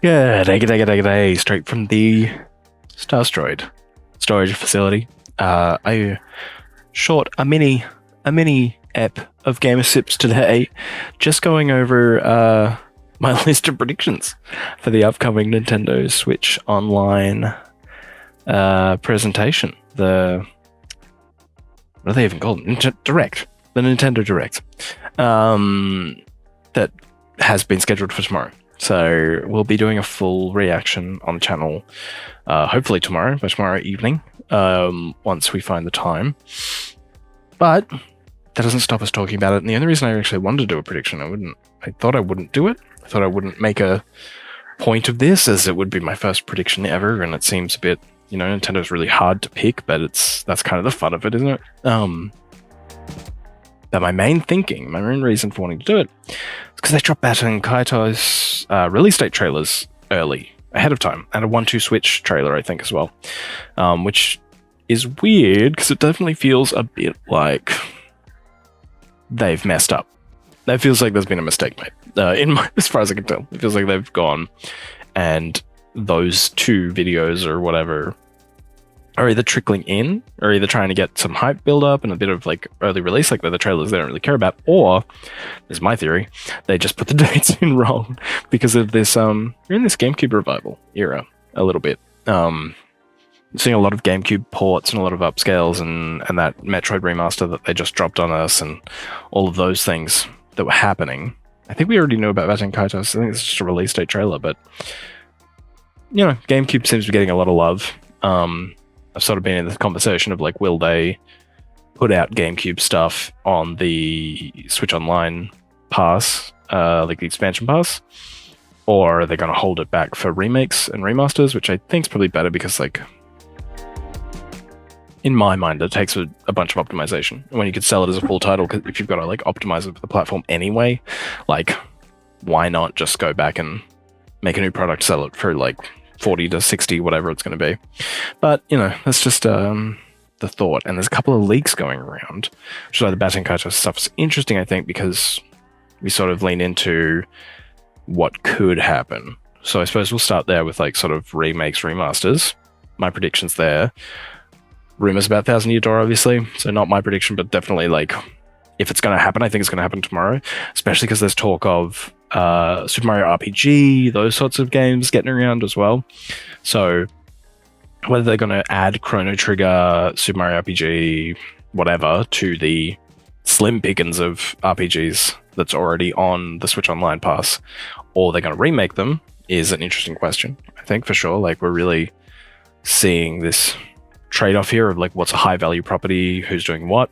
G'day, straight from the Starstroid storage facility. I shot a mini ep of Gamer Sips today, just going over my list of predictions for the upcoming Nintendo Switch Online presentation. What are they even called? Direct. The Nintendo Direct. That has been scheduled for tomorrow. So we'll be doing a full reaction on the channel, hopefully tomorrow evening, once we find the time. But that doesn't stop us talking about it. And the only reason I actually wanted to do a prediction, I thought I wouldn't do it. I thought I wouldn't make a point of this, as it would be my first prediction ever, and it seems a bit, Nintendo's really hard to pick, but that's kind of the fun of it, isn't it? But my main reason for wanting to do it is because they dropped Baten Kaito's release date trailers early, ahead of time, and a 1-2 Switch trailer, I think, as well. Which is weird, because it definitely feels a bit like they've messed up. That feels like there's been a mistake made, as far as I can tell. It feels like they've gone, and those two videos or whatever are either trickling in, or either trying to get some hype build up and a bit of like early release, like the trailers they don't really care about, or, this is my theory, they just put the dates in wrong because of this, we're in this GameCube revival era a little bit. Seeing a lot of GameCube ports and a lot of upscales and that Metroid remaster that they just dropped on us and all of those things that were happening. I think we already knew about Baten Kaitos. I think it's just a release date trailer, but, GameCube seems to be getting a lot of love. I've sort of been in this conversation of like, will they put out GameCube stuff on the Switch Online pass, like the expansion pass, or are they going to hold it back for remakes and remasters, which I think is probably better because, like, in my mind, it takes a bunch of optimization. When you could sell it as a full title, if you've got to like optimize it for the platform anyway, like, why not just go back and make a new product, sell it for like 40 to 60, whatever it's going to be. But, that's just the thought. And there's a couple of leaks going around, which is why the Baten Kaitos stuff is interesting, I think, because we sort of lean into what could happen. So I suppose we'll start there with like sort of remakes, remasters. My predictions there. Rumors about Thousand Year Door, obviously. So not my prediction, but definitely like, if it's going to happen, I think it's going to happen tomorrow, especially because there's talk of Super Mario RPG, those sorts of games getting around as well. So whether they're going to add Chrono Trigger, Super Mario RPG, whatever, to the slim pickings of RPGs that's already on the Switch Online pass, or they're going to remake them, is an interesting question, I think, for sure. Like, we're really seeing this trade-off here of like, what's a high-value property, who's doing what.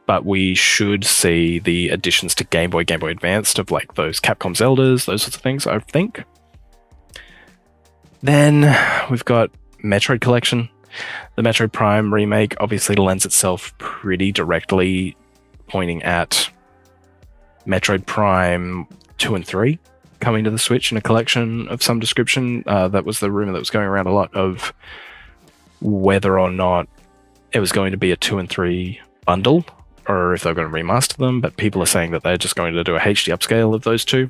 But we should see the additions to Game Boy Advanced of like those Capcom Zeldas, those sorts of things, I think. Then we've got Metroid Collection. The Metroid Prime remake obviously lends itself pretty directly pointing at Metroid Prime 2 and 3 coming to the Switch in a collection of some description. That was the rumor that was going around a lot, of whether or not it was going to be a 2 and 3 bundle, or if they're going to remaster them, but people are saying that they're just going to do a HD upscale of those two,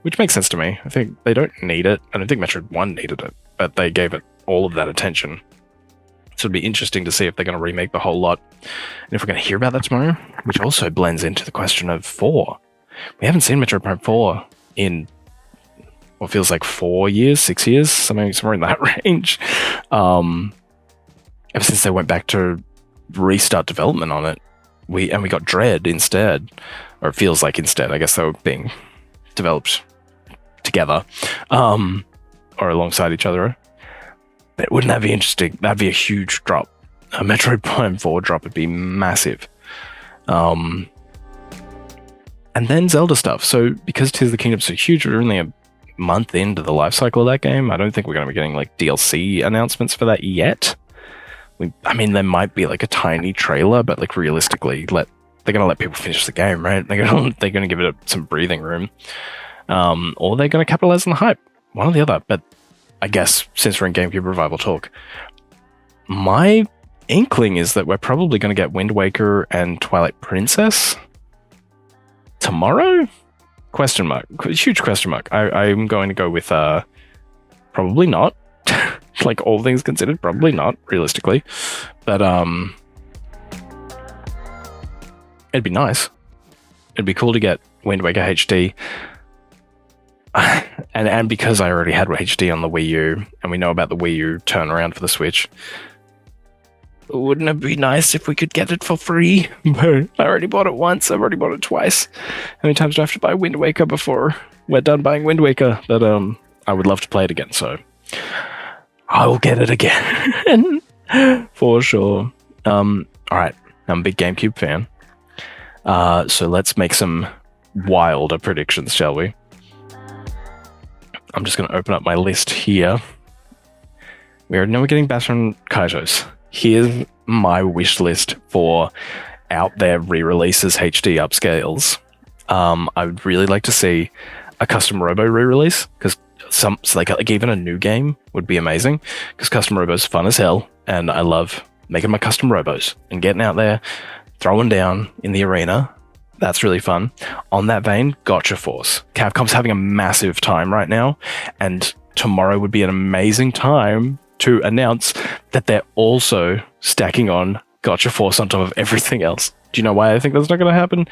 which makes sense to me. I think they don't need it. I don't think Metroid 1 needed it, but they gave it all of that attention. So it'd be interesting to see if they're going to remake the whole lot, and if we're going to hear about that tomorrow, which also blends into the question of 4. We haven't seen Metroid Prime 4 in what feels like 4 years, 6 years, somewhere in that range. Ever since they went back to restart development on it. We got Dread instead, or it feels like instead. I guess they were being developed together, or alongside each other. But wouldn't that be interesting? That'd be a huge drop. A Metroid Prime 4 drop would be massive. And then Zelda stuff. So because Tears of the Kingdom's so huge, we're only a month into the life cycle of that game. I don't think we're going to be getting like DLC announcements for that yet. There might be like a tiny trailer, but like realistically, they're going to let people finish the game, right? They're going to give it some breathing room, or they're going to capitalize on the hype, one or the other. But I guess since we're in GameCube revival talk, my inkling is that we're probably going to get Wind Waker and Twilight Princess tomorrow. Question mark. Huge question mark. I'm going to go with probably not. Like all things considered, probably not, realistically. But it'd be nice. It'd be cool to get Wind Waker HD. And because I already had HD on the Wii U, and we know about the Wii U turnaround for the Switch, wouldn't it be nice if we could get it for free? I already bought it once, I've already bought it twice. How many times do I have to buy Wind Waker before we're done buying Wind Waker? But I would love to play it again, so I will get it again. For sure. Alright, I'm a big GameCube fan. So let's make some wilder predictions, shall we? I'm just going to open up my list here. We already know we're getting Baton Kaitos. Here's my wish list for out there re-releases, HD upscales. I would really like to see a custom Robo re-release, because like even a new game would be amazing, because custom Robo's fun as hell, and I love making my custom Robos and getting out there, throwing down in the arena. That's really fun. On that vein, Gotcha Force. Capcom's having a massive time right now, and tomorrow would be an amazing time to announce that they're also stacking on Gotcha Force on top of everything else. Do you know why I think that's not going to happen?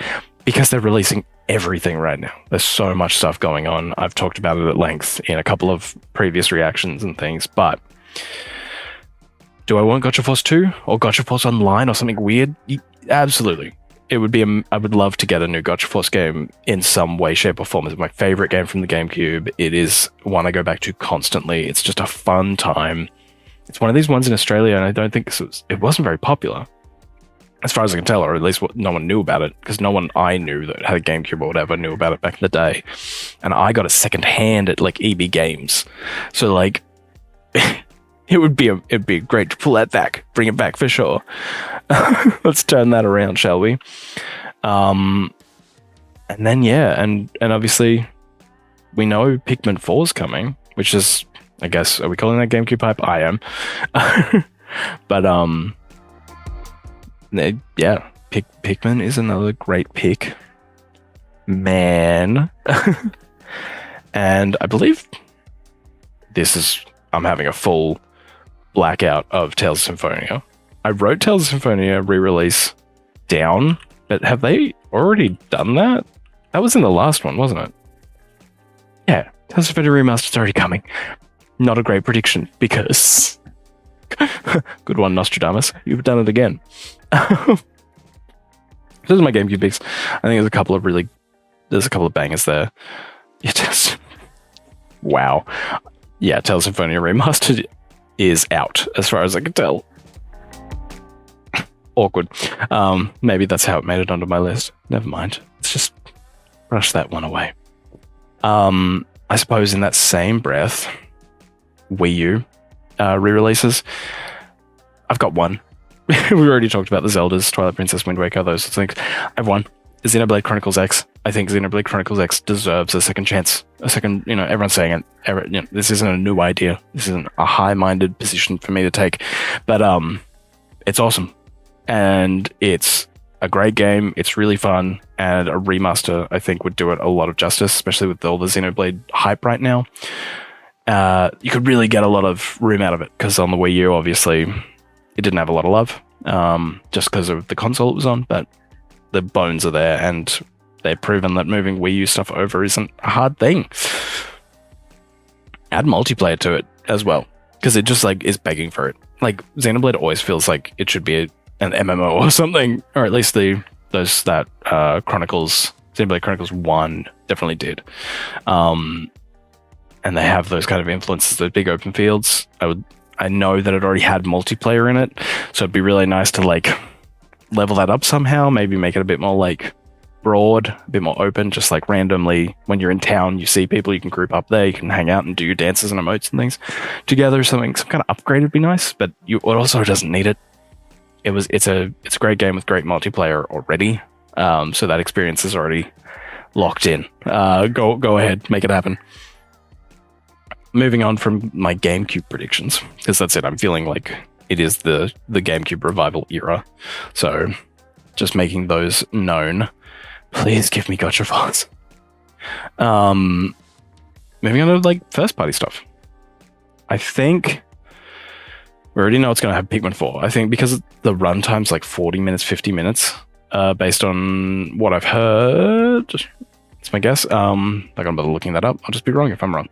Because they're releasing everything right now. There's so much stuff going on. I've talked about it at length in a couple of previous reactions and things, but do I want Gotcha Force 2 or Gotcha Force Online or something weird? Absolutely. It would be. I would love to get a new Gotcha Force game in some way, shape, or form. It's my favorite game from the GameCube. It is one I go back to constantly. It's just a fun time. It's one of these ones in Australia, and I don't think it wasn't very popular, as far as I can tell, or at least no one knew about it, because no one I knew that had a GameCube or whatever knew about it back in the day. And I got it secondhand at like EB Games, so like. It'd be great to pull that back, bring it back for sure. Let's turn that around, shall we? And then and obviously we know Pikmin 4 is coming, which is, I guess, are we calling that GameCube hype? I am. But Pikmin is another great pick, man. And I believe I'm having a full blackout of Tales of Symphonia. I wrote Tales of Symphonia re-release down, but have they already done that? That was in the last one, wasn't it? Yeah, Tales of Symphonia Remastered's already coming. Not a great prediction, because... Good one, Nostradamus. You've done it again. Those are my GameCube picks. I think there's a couple of bangers there. Wow. Yeah, Tales of Symphonia Remastered is out, as far as I can tell. Awkward. Maybe that's how it made it onto my list. Never mind. Let's just brush that one away. I suppose in that same breath, Wii U re-releases. I've got one. We already talked about the Zeldas, Twilight Princess, Wind Waker, those things. I have one. Xenoblade Chronicles X. I think Xenoblade Chronicles X deserves a second chance. Everyone's saying it. This isn't a new idea. This isn't a high-minded position for me to take. But it's awesome. And it's a great game. It's really fun. And a remaster, I think, would do it a lot of justice, especially with all the Xenoblade hype right now. You could really get a lot of room out of it, because on the Wii U, obviously, it didn't have a lot of love, just because of the console it was on, but the bones are there, and they've proven that moving Wii U stuff over isn't a hard thing. Add multiplayer to it as well, because it just is begging for it. Like, Xenoblade always feels like it should be an MMO or something, or at least that Chronicles, Xenoblade Chronicles 1 definitely did. And they have those kind of influences, those big open fields. I know that it already had multiplayer in it, so it'd be really nice to level that up somehow, maybe make it a bit more broad, a bit more open, just randomly when you're in town, you see people, you can group up there, you can hang out and do your dances and emotes and things together. Some kind of upgrade would be nice, but it also doesn't need it. It's a great game with great multiplayer already, so that experience is already locked in. Go ahead, make it happen. Moving on from my GameCube predictions, because that's it. I'm feeling like it is the GameCube revival era. So just making those known. Please give me Gotcha Force. Moving on to like first party stuff. I think we already know it's going to have Pikmin 4. I think because the runtime's like 40 minutes, 50 minutes, based on what I've heard. It's my guess. Not gonna bother looking that up. I'll just be wrong if I'm wrong.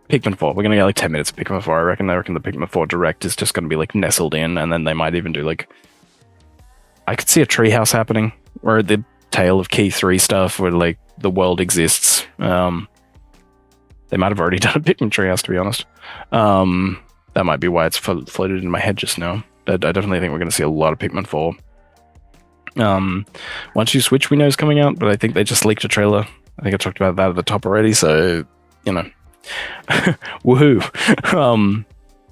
Pikmin 4. We're gonna get like 10 minutes of Pikmin 4. I reckon the Pikmin 4 Direct is just gonna be like nestled in, and then they might even do like. I could see a treehouse happening, or the Tale of Key 3 stuff, where like the world exists. They might have already done a Pikmin treehouse, to be honest. That might be why it's floated in my head just now. But I definitely think we're gonna see a lot of Pikmin 4. Once You Switch, we know is coming out, but I think they just leaked a trailer. I think I talked about that at the top already, so you know, woohoo.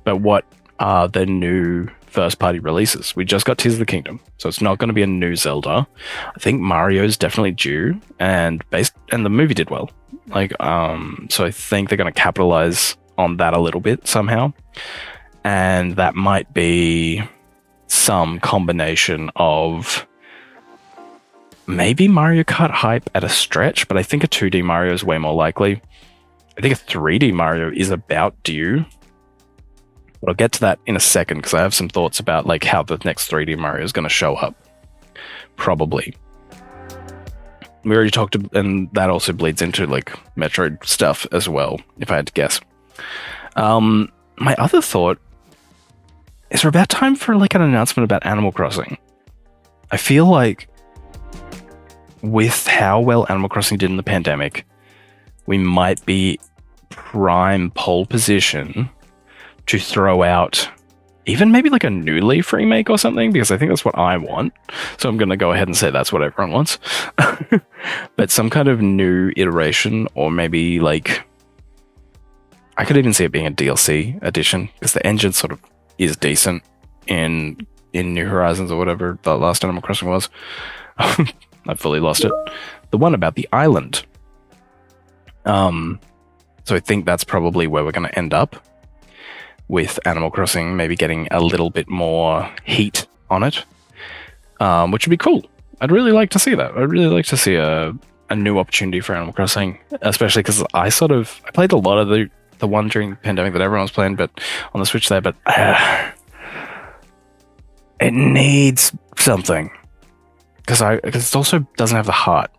But what are the new first-party releases? We just got Tears of the Kingdom, so it's not going to be a new Zelda. I think Mario's definitely due, and the movie did well. Like, so I think they're going to capitalize on that a little bit somehow, and that might be some combination of. Maybe Mario Kart hype at a stretch, but I think a 2D Mario is way more likely. I think a 3D Mario is about due. But I'll get to that in a second because I have some thoughts about like how the next 3D Mario is going to show up. Probably. We already talked, and that also bleeds into like Metroid stuff as well, if I had to guess. My other thought is we're about time for like an announcement about Animal Crossing. I feel like with how well Animal Crossing did in the pandemic, we might be prime pole position to throw out even maybe like a New Leaf remake or something, because I think that's what I want. So I'm going to go ahead and say that's what everyone wants. But some kind of new iteration, or maybe like... I could even see it being a DLC edition, because the engine sort of is decent in New Horizons or whatever the last Animal Crossing was. I've fully lost it. The one about the island. So I think that's probably where we're going to end up with Animal Crossing, maybe getting a little bit more heat on it, which would be cool. I'd really like to see that. I'd really like to see a new opportunity for Animal Crossing, especially because I played a lot of the one during the pandemic that everyone was playing, but on the Switch there, but it needs something. Because it also doesn't have the heart,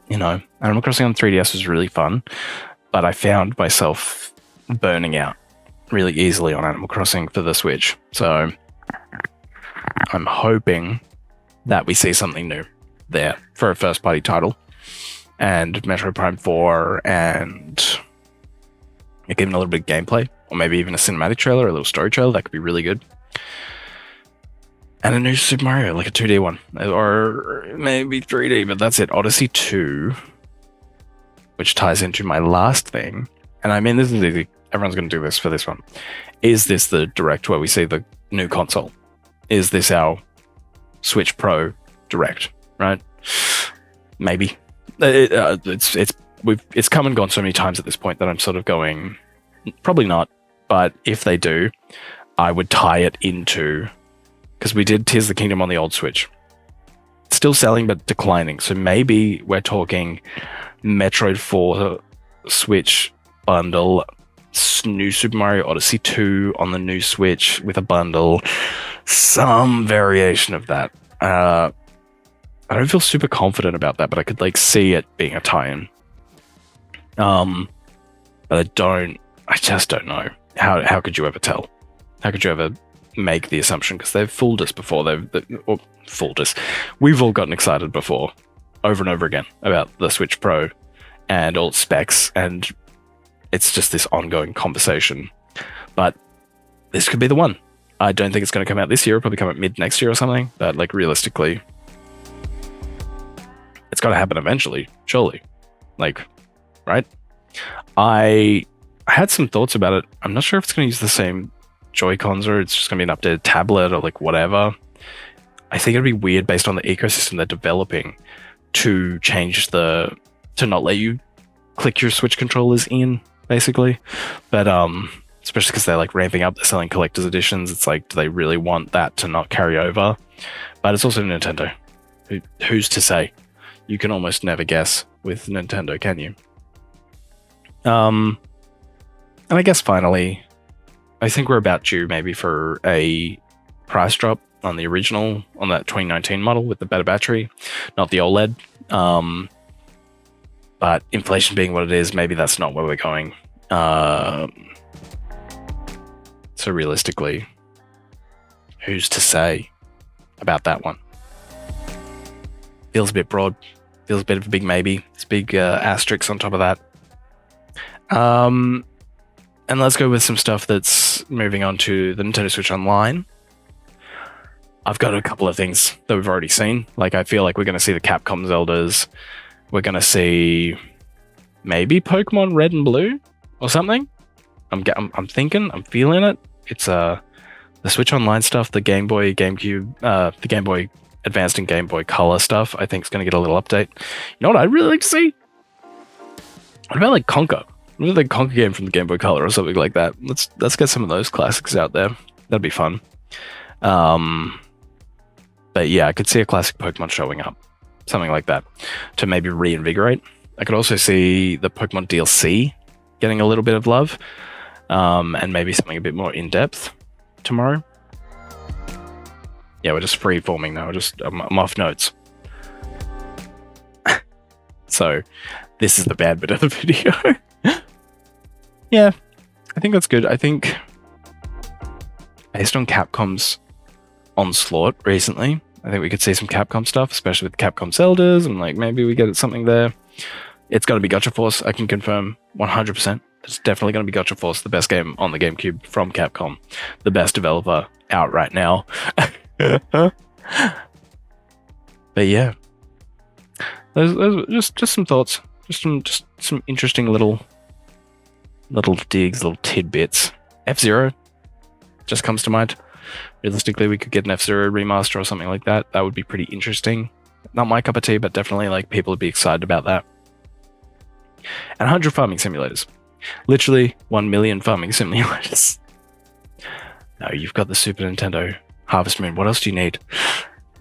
you know. Animal Crossing on 3DS was really fun, but I found myself burning out really easily on Animal Crossing for the Switch. So I'm hoping that we see something new there for a first-party title, and Metroid Prime 4, and even a little bit of gameplay, or maybe even a cinematic trailer, a little story trailer. That could be really good. And a new Super Mario, like a 2D one. Or maybe 3D, but that's it. Odyssey 2, which ties into my last thing. And I mean, this is easy. Everyone's going to do this for this one. Is this the Direct where we see the new console? Is this our Switch Pro Direct, right? Maybe. It's come and gone so many times at this point that I'm sort of going, probably not. But if they do, I would tie it into... Because we did Tears of the Kingdom on the old Switch. Still selling, but declining. So maybe we're talking Metroid 4 Switch bundle, new Super Mario Odyssey 2 on the new Switch with a bundle. Some variation of that. I don't feel super confident about that, but I could like see it being a tie-in. But I just don't know. How could you ever tell? How could you ever make the assumption? Because they've fooled us before. Fooled us. We've all gotten excited before, over and over again, about the Switch Pro and all its specs, and it's just this ongoing conversation. But this could be the one. I don't think it's going to come out this year. It'll probably come out mid next year or something. But like realistically, it's got to happen eventually, surely. Like, right? I had some thoughts about it. I'm not sure if it's going to use the same Joy-Cons or it's just going to be an updated tablet or like whatever. I think it'd be weird based on the ecosystem they're developing to to not let you click your Switch controllers in, basically. But especially because they're like ramping up, they're selling collector's editions. It's like, do they really want that to not carry over? But it's also Nintendo. Who's to say? You can almost never guess with Nintendo, can you? And I guess finally, I think we're about due maybe for a price drop on the original, on that 2019 model with the better battery, not the OLED. But inflation being what it is, maybe that's not where we're going. So realistically, who's to say about that one? Feels a bit broad. Feels a bit of a big maybe. It's big asterisk on top of that. And let's go with some stuff that's moving on to the Nintendo Switch Online. I've got a couple of things that we've already seen. Like, I feel like we're going to see the Capcom Zeldas. We're going to see maybe Pokemon Red and Blue or something. I'm thinking, I'm feeling it. It's the Switch Online stuff, the Game Boy, GameCube, the Game Boy Advanced and Game Boy Color stuff, I think is going to get a little update. You know what I'd really like to see? What about like Conker? What about the Conker game from the Game Boy Color or something like that? Let's get some of those classics out there. That'd be fun. But yeah, I could see a classic Pokemon showing up. Something like that. To maybe reinvigorate. I could also see the Pokemon DLC getting a little bit of love. And maybe something a bit more in-depth tomorrow. Yeah, we're just free-forming now. I'm off notes. So, this is the bad bit of the video. Yeah, I think that's good. I think, based on Capcom's onslaught recently, I think we could see some Capcom stuff, especially with Capcom Zeldas, and like maybe we get something there. It's going to be Gacha Force, I can confirm 100%. It's definitely going to be Gacha Force, the best game on the GameCube from Capcom. The best developer out right now. But yeah. Those just some thoughts. Just some interesting little digs, little tidbits. F-Zero just comes to mind. Realistically, we could get an F-Zero remaster or something like that. That would be pretty interesting. Not my cup of tea, but definitely like people would be excited about that. And 100 farming simulators. Literally 1 million farming simulators. No, you've got the Super Nintendo Harvest Moon. What else do you need?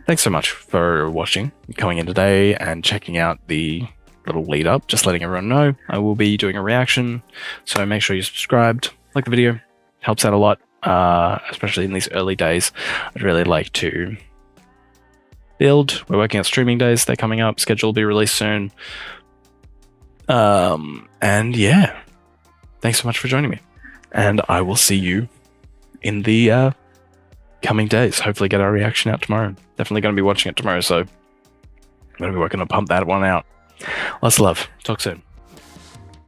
Thanks so much for watching, coming in today and checking out the little lead up. Just letting everyone know I will be doing a reaction. So make sure you're subscribed, like the video. Helps out a lot, especially in these early days. I'd really like to build. We're working on streaming days. They're coming up. Schedule will be released soon. And yeah, thanks so much for joining me. And I will see you in the coming days. Hopefully get our reaction out tomorrow. Definitely going to be watching it tomorrow, so I'm going to be working to pump that one out. Lots of love. Talk soon.